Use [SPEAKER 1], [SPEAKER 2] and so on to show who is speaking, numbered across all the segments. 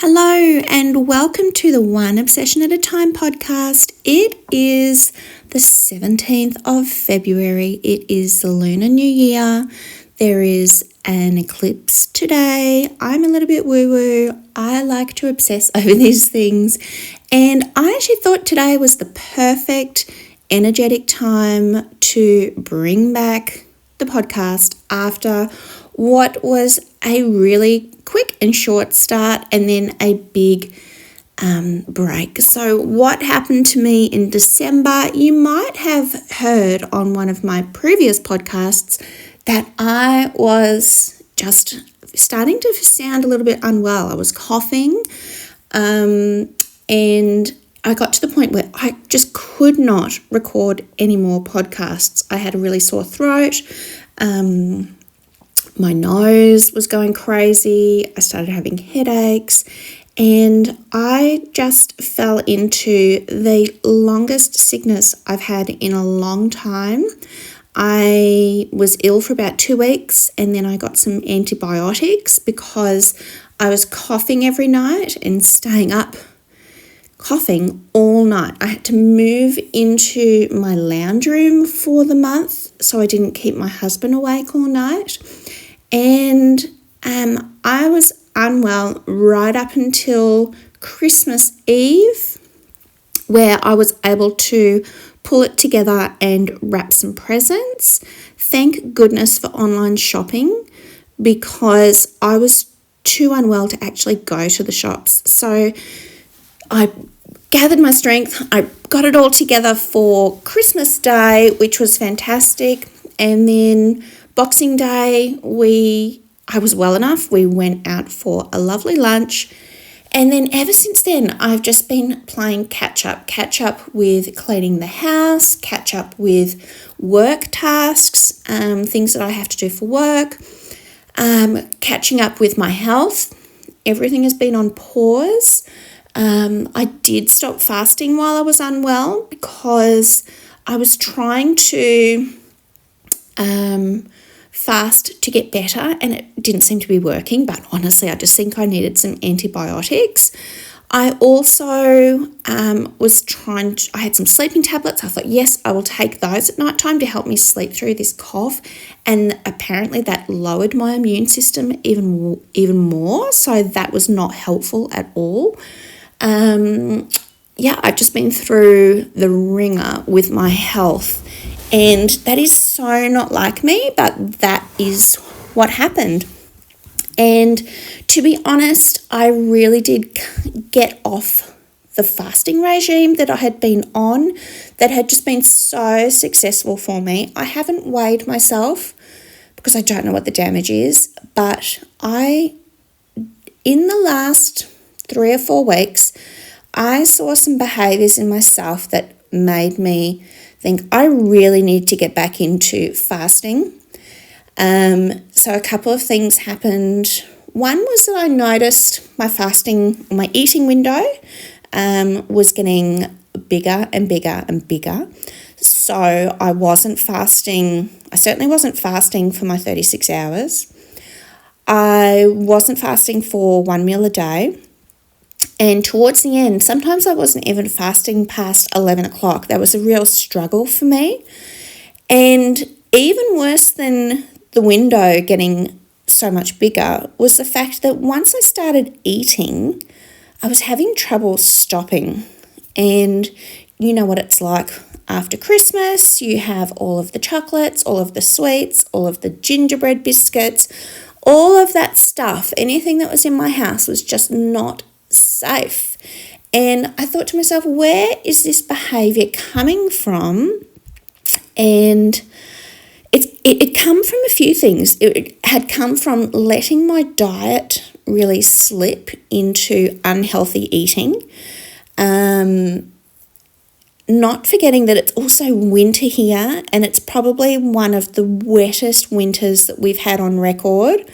[SPEAKER 1] Hello and welcome to the One Obsession at a Time podcast. It is the 17th of February. It is the Lunar New Year. There is an eclipse today. I'm a little bit woo-woo. I like to obsess over these things. And I actually thought today was the perfect energetic time to bring back the podcast after what was a really quick and short start and then a big break. So what happened to me in December, you might have heard on one of my previous podcasts that I was just starting to sound a little bit unwell. I was coughing and I got to the point where I just could not record any more podcasts. I had a really sore throat. My nose was going crazy. I started having headaches and I just fell into the longest sickness I've had in a long time. I was ill for about 2 weeks and then I got some antibiotics because I was coughing every night and staying up coughing all night. I had to move into my lounge room for the month so I didn't keep my husband awake all night. And I was unwell right up until Christmas Eve, where I was able to pull it together and wrap some presents. Thank goodness for online shopping because I was too unwell to actually go to the shops. So I gathered my strength. I got it all together for Christmas Day, which was fantastic. And then Boxing Day, I was well enough. We went out for a lovely lunch. And then ever since then, I've just been playing catch up with cleaning the house, catch up with work tasks, things that I have to do for work, catching up with my health. Everything has been on pause. I did stop fasting while I was unwell because I was trying to fast to get better and it didn't seem to be working, but honestly I just think I needed some antibiotics. I also I had some sleeping tablets. I thought, yes, I will take those at night time to help me sleep through this cough, and apparently that lowered my immune system even more, so that was not helpful at all. I've just been through the ringer with my health. And that is so not like me, but that is what happened. And to be honest, I really did get off the fasting regime that I had been on that had just been so successful for me. I haven't weighed myself because I don't know what the damage is, but in the last 3 or 4 weeks, I saw some behaviours in myself that made me think I really need to get back into fasting. So a couple of things happened. One was that I noticed my eating window was getting bigger and bigger and bigger. So I certainly wasn't fasting for my 36 hours. I wasn't fasting for 1 meal a day. And towards the end, sometimes I wasn't even fasting past 11 o'clock. That was a real struggle for me. And even worse than the window getting so much bigger was the fact that once I started eating, I was having trouble stopping. And you know what it's like after Christmas. You have all of the chocolates, all of the sweets, all of the gingerbread biscuits, all of that stuff. Anything that was in my house was just not safe. And I thought to myself, where is this behavior coming from? And it come from a few things. It had come from letting my diet really slip into unhealthy eating. Not forgetting that it's also winter here, and it's probably one of the wettest winters that we've had on record.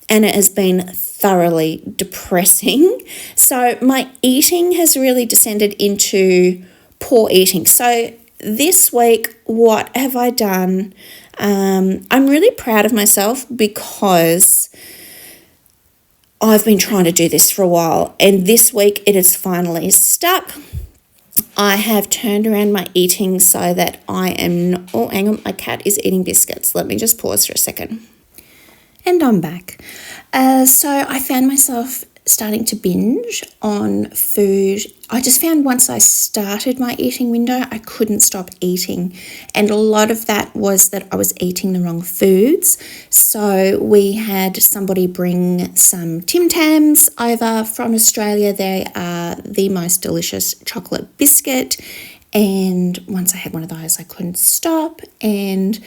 [SPEAKER 1] And it has been thoroughly depressing. So my eating has really descended into poor eating. So this week, what have I done? I'm really proud of myself because I've been trying to do this for a while, and this week it is finally stuck. I have turned around my eating so that I am not, oh, hang on, my cat is eating biscuits. Let me just pause for a second. And I'm back. So I found myself starting to binge on food. I just found once I started my eating window, I couldn't stop eating. And a lot of that was that I was eating the wrong foods. So we had somebody bring some Tim Tams over from Australia. They are the most delicious chocolate biscuit. And once I had one of those, I couldn't stop. And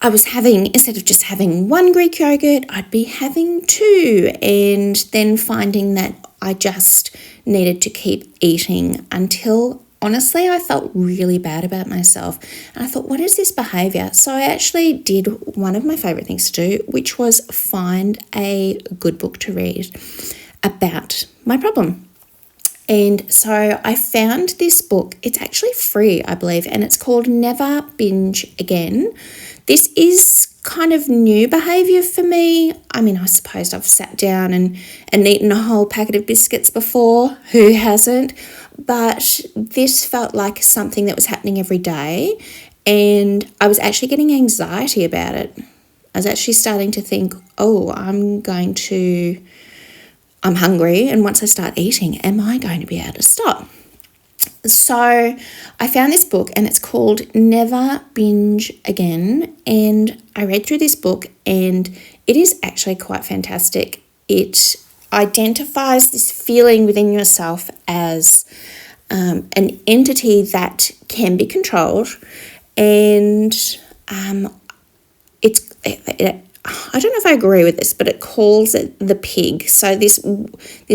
[SPEAKER 1] I was having, instead of just having one Greek yogurt, I'd be having two, and then finding that I just needed to keep eating until, honestly, I felt really bad about myself. And I thought, what is this behaviour? So I actually did one of my favourite things to do, which was find a good book to read about my problem. And so I found this book. It's actually free, I believe, and it's called Never Binge Again. This is kind of new behaviour for me. I mean, I suppose I've sat down and eaten a whole packet of biscuits before. Who hasn't? But this felt like something that was happening every day, and I was actually getting anxiety about it. I was actually starting to think, oh, I'm hungry, and once I start eating, am I going to be able to stop? So I found this book, and it's called Never Binge Again, and I read through this book, and it is actually quite fantastic. It identifies this feeling within yourself as an entity that can be controlled, and I don't know if I agree with this, but it calls it the pig. So this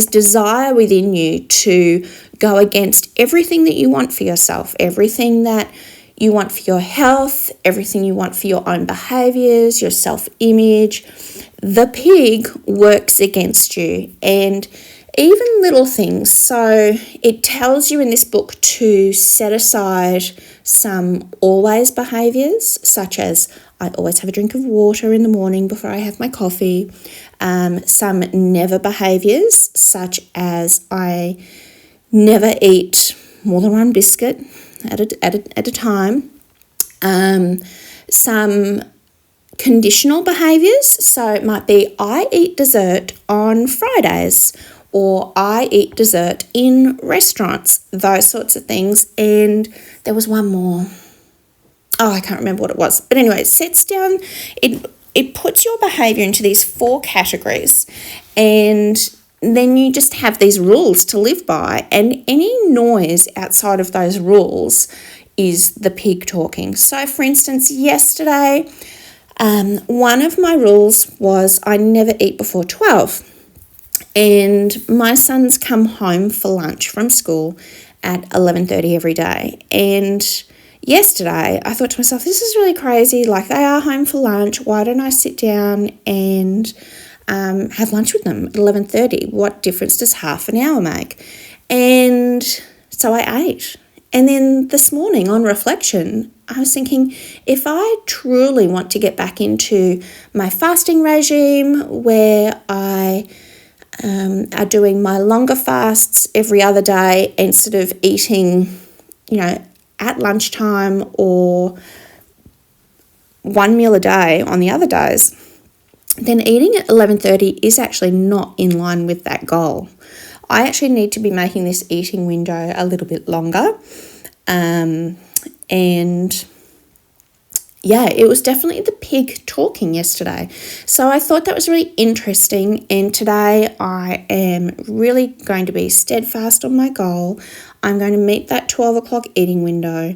[SPEAKER 1] desire within you to go against everything that you want for yourself, everything that you want for your health, everything you want for your own behaviours, your self-image. The pig works against you, and even little things. So it tells you in this book to set aside some always behaviours, such as I always have a drink of water in the morning before I have my coffee. Some never behaviours, such as I never eat more than one biscuit at a time. Some conditional behaviours, so it might be I eat dessert on Fridays, or I eat dessert in restaurants, those sorts of things. And there was one more. Oh, I can't remember what it was. But anyway, it sets down, it puts your behaviour into these 4 categories, and then you just have these rules to live by, and any noise outside of those rules is the pig talking. So for instance, yesterday, one of my rules was I never eat before 12. And my sons come home for lunch from school at 11:30 every day. And yesterday I thought to myself, this is really crazy. Like, they are home for lunch. Why don't I sit down and have lunch with them at 11:30? What difference does half an hour make? And so I ate. And then this morning, on reflection, I was thinking, if I truly want to get back into my fasting regime, where I are doing my longer fasts every other day instead of eating, at lunchtime or one meal a day on the other days, then eating at 11:30 is actually not in line with that goal. I actually need to be making this eating window a little bit longer. And yeah, it was definitely the pig talking yesterday. So I thought that was really interesting. And today I am really going to be steadfast on my goal. I'm going to meet that 12 o'clock eating window.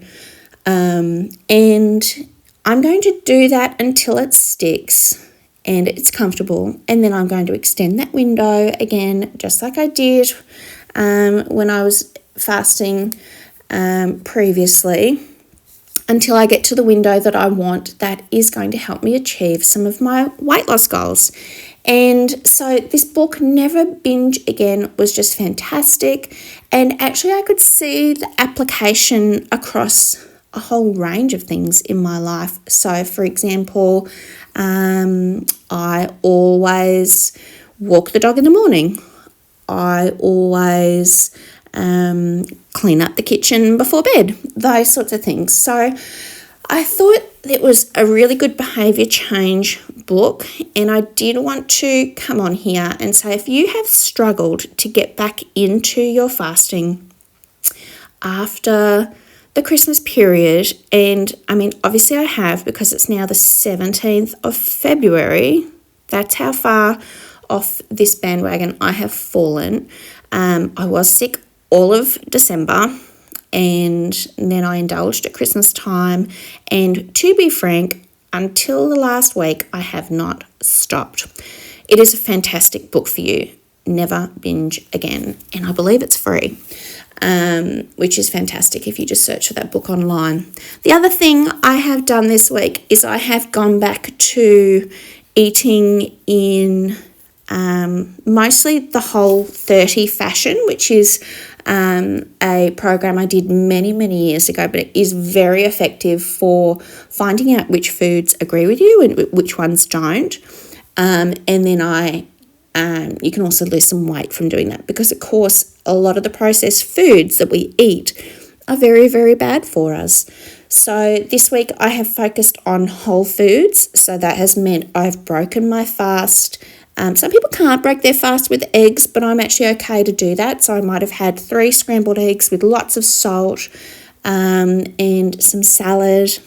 [SPEAKER 1] And I'm going to do that until it sticks and it's comfortable. And then I'm going to extend that window again, just like I did when I was fasting previously, until I get to the window that I want that is going to help me achieve some of my weight loss goals. And so this book, Never Binge Again, was just fantastic. And actually I could see the application across a whole range of things in my life. So for example, I always walk the dog in the morning. I always clean up the kitchen before bed, those sorts of things. So I thought it was a really good behaviour change book, and I did want to come on here and say, if you have struggled to get back into your fasting after the Christmas period, and I mean, obviously I have, because it's now the 17th of February. That's how far off this bandwagon I have fallen. I was sick all of December, and then I indulged at Christmas time, and to be frank, until the last week I have not stopped. It is a fantastic book for you. Never binge again, and I believe it's free, which is fantastic if you just search for that book online. The other thing I have done this week is I have gone back to eating in mostly the Whole30 fashion, which is a program I did many years ago, but it is very effective for finding out which foods agree with you and which ones don't. And then you can also lose some weight from doing that, because of course a lot of the processed foods that we eat are very bad for us. So this week I have focused on whole foods, so that has meant I've broken my fast. Some people can't break their fast with eggs, but I'm actually okay to do that. So I might have had 3 scrambled eggs with lots of salt and some salad.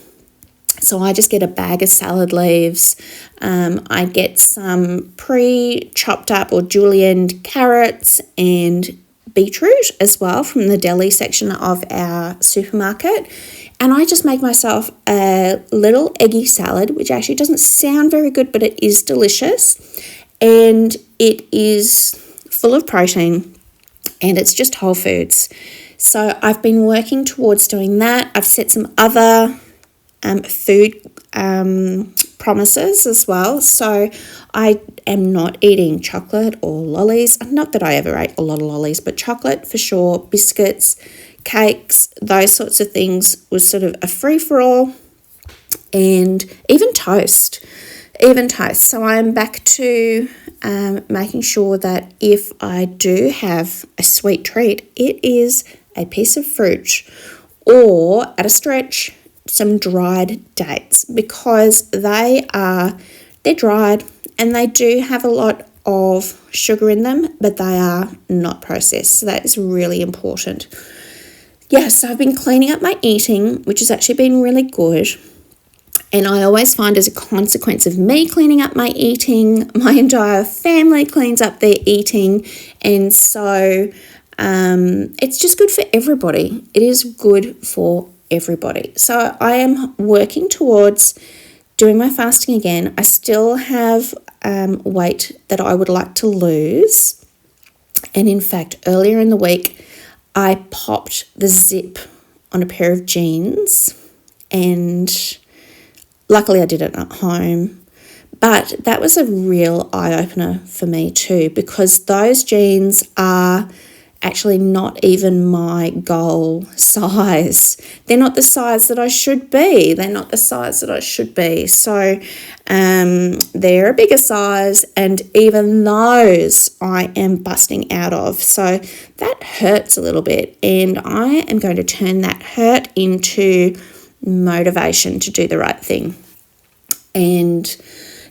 [SPEAKER 1] So I just get a bag of salad leaves. I get some pre-chopped up or julienned carrots and beetroot as well from the deli section of our supermarket. And I just make myself a little eggy salad, which actually doesn't sound very good, but it is delicious. And it is full of protein, and it's just whole foods. So I've been working towards doing that. I've set some other food promises as well. So I am not eating chocolate or lollies. Not that I ever ate a lot of lollies, but chocolate for sure, biscuits, cakes, those sorts of things was sort of a free-for-all, and even toast. So I'm back to making sure that if I do have a sweet treat, it is a piece of fruit, or at a stretch, some dried dates, because they're dried and they do have a lot of sugar in them, but they are not processed. So that is really important. Yeah, so I've been cleaning up my eating, which has actually been really good. And I always find, as a consequence of me cleaning up my eating, my entire family cleans up their eating. And so it's just good for everybody. It is good for everybody. So I am working towards doing my fasting again. I still have weight that I would like to lose. And in fact, earlier in the week, I popped the zip on a pair of jeans, and luckily I did it at home. But that was a real eye-opener for me too, because those jeans are actually not even my goal size. They're not the size that I should be. So they're a bigger size, and even those I am busting out of. So that hurts a little bit, and I am going to turn that hurt into motivation to do the right thing. And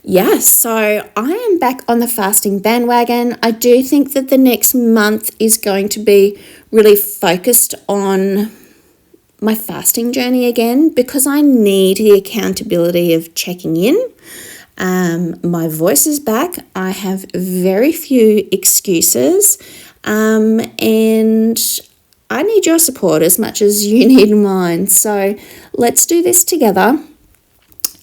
[SPEAKER 1] yeah, so I am back on the fasting bandwagon. I do think that the next month is going to be really focused on my fasting journey again, because I need the accountability of checking in. My voice is back. I have very few excuses, and I need your support as much as you need mine. So let's do this together.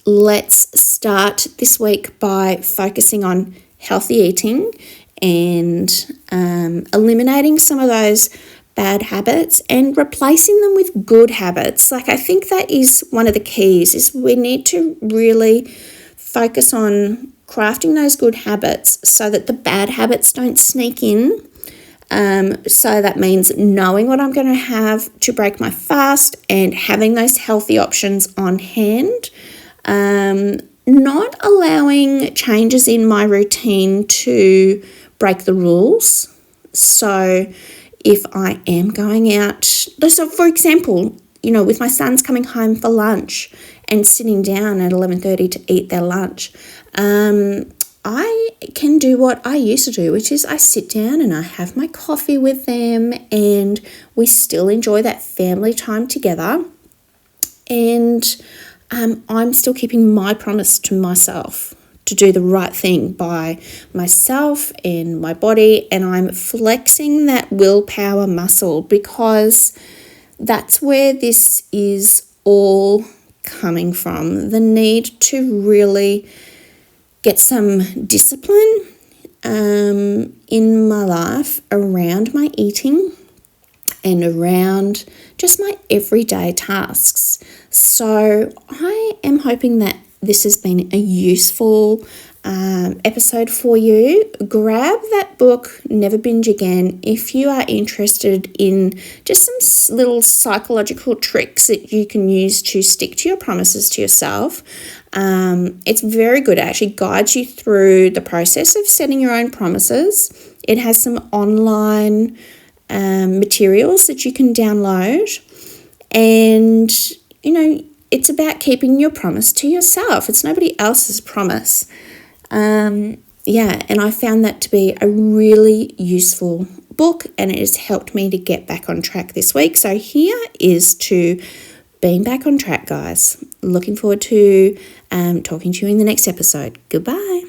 [SPEAKER 1] Let's start this week by focusing on healthy eating and eliminating some of those bad habits and replacing them with good habits. Like, I think that is one of the keys, is we need to really focus on crafting those good habits so that the bad habits don't sneak in. So that means knowing what I'm going to have to break my fast and having those healthy options on hand. not allowing changes in my routine to break the rules. So if I am going out, so for example, with my sons coming home for lunch and sitting down at 11:30 to eat their lunch, I can do what I used to do, which is I sit down and I have my coffee with them and we still enjoy that family time together. And I'm still keeping my promise to myself to do the right thing by myself and my body, and I'm flexing that willpower muscle, because that's where this is all coming from. The need to really get some discipline in my life around my eating and around just my everyday tasks. So I am hoping that this has been a useful episode for you. Grab that book, Never Binge Again, if you are interested in just some little psychological tricks that you can use to stick to your promises to yourself. It's very good. It actually guides you through the process of setting your own promises. It has some online materials that you can download, and it's about keeping your promise to yourself. It's nobody else's promise. And I found that to be a really useful book, and it has helped me to get back on track this week. So here is to being back on track, guys. Looking forward to talking to you in the next episode. Goodbye.